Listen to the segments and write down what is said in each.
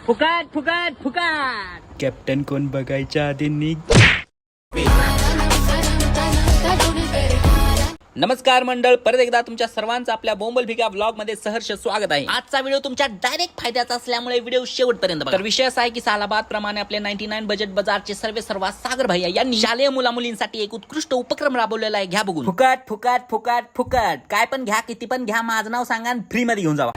फुकट फुकट फुकट. कॅप्टन कोण बघायच्या आधी निघ. नमस्कार मंडळ, परत एकदा तुमच्या सर्वांचं आपल्या बोंबल भिका ब्लॉग मध्ये सहर्ष स्वागत आहे. आजचा व्हिडिओ तुमच्या डायरेक्ट फायद्याचा असल्यामुळे व्हिडिओ शेवटपर्यंत बघा. तर विषय असा आहे की सालाबाद प्रमाणे आपले 99 बजेट बाजारचे सर्वा सागर भैया यांनी शालेय मुलामुलींसाठी एक उत्कृष्ट उपक्रम राबवलेला आहे. घ्या बघून. फुकट फुकट फुकट फुकट. काय पण घ्या, किती पण घ्या, माझं नाव सांगा आणि फ्री मध्ये घेऊन जावा.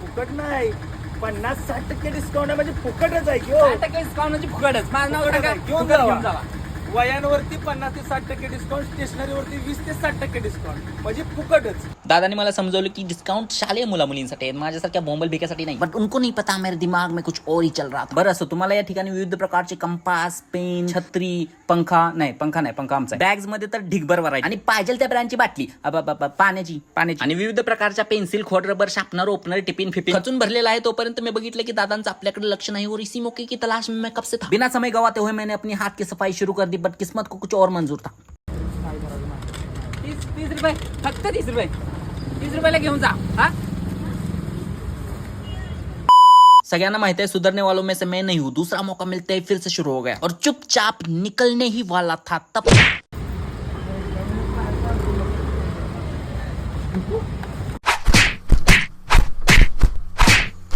फुकट नाही, 50-60% डिस्काउंट आहे म्हणजे फुकटच आहे. 60% डिस्काउंट म्हणजे फुकटच. माझं नाव सांगा, घेऊन फुकट जावा. वयांवरती 50 ते 60% डिस्काउंट, स्टेशनरीवरती 20 ते 60% डिस्काउंट म्हणजे फुकटच. दादाने मला समजवलं की डिस्काउंट शालेय मुलामुलींसाठी आहे, माझ्यासारख्या बोंबल भिक्यासाठी नाही. बट उनको नहीं पता, मेरे दिमाग में कुछ और ही चल रहा था. बरं असं, तुम्हाला या ठिकाणी विविध प्रकारचे कंपास, पेन, छत्री, पंखा आमचा बॅग्स मध्ये तर ढिगभर व्हरायटी आणि पाहिजे त्या ब्रँडची बाटली, पाण्याची आणि विविध प्रकारच्या पेन्सिल, खोड, रबर, शार्पनर, ओपनर, टिफिन खचून भरलेला आहे. तोपर्यंत मी बघितलं की दादांचं आपल्याकडे लक्ष नाही और इसी मौके की तलाश में मैं कब से था. बिना समय गवाते हुए मैंने अपनी हाथ की सफाई शुरू कर दी, बट किस्मत को कुछ और मंजूर था. 30 रुपये, फक्त 30 रुपये. 30 रुपयाला घेऊन जा. हा, सगळ्यांना माहिती है सुधरने वालों में से मैं नहीं हूँ. दूसरा मौका मिलते ही फिर से शुरू हो गया और चुपचाप निकलने ही वाला था तब.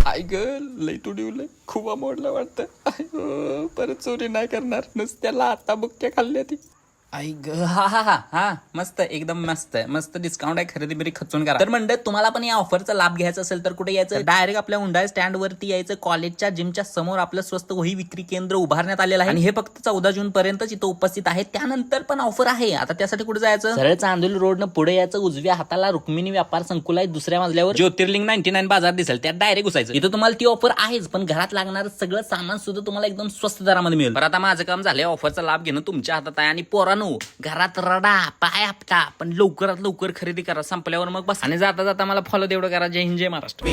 आई ग, लई तुडीवलंय, खूप मोडलं वाटतं. परत चोरी नाही करणार, नुसत्याला आता बुक्क्या खाल्ल्या ती. आई ग, हा मस्त, एकदम मस्त डिस्काउंट आहे. खरेदी बिरी खचून करा. तर म्हणतात तुम्हाला पण या ऑफरचा लाभ घ्यायचा असेल तर कुठे यायचं, डायरेक्ट आपल्या हुंडाई स्टँड वरती यायचं. कॉलेजच्या जिमच्या समोर आपलं स्वस्त वही विक्री केंद्र उभारण्यात आलेलं आहे आणि हे फक्त 14 जून पर्यंत इथं उपस्थित आहे. त्यानंतर पण ऑफर आहे. आता त्यासाठी कुठे जायचं, सरळ चांदोली रोडनं पुढे यायचं. उजव्या हाताला रुक्मिणी व्यापार संकुल आहे, दुसऱ्या मजल्यावर ज्योतिर्लिंग 99 बाजार दिसेल, त्यात डायरेक्ट घुसायचं. इथं तुम्हाला ती ऑफर आहेच, पण घरात लागणार सगळं सामान सुद्धा तुम्हाला एकदम स्वस्त दरामध्ये मिळेल. तर आता माझं काम झालंय, ऑफरचा लाभ घेणं तुमच्या हातात आहे. आणि पोरांनो, घरात रडा, पाय आपटा, पण लवकरात लवकर खरेदी करा. संपल्यावर मग बस. आणि जाता जाता मला फॉलो तेवढं करा. जय हिंद, जय महाराष्ट्र.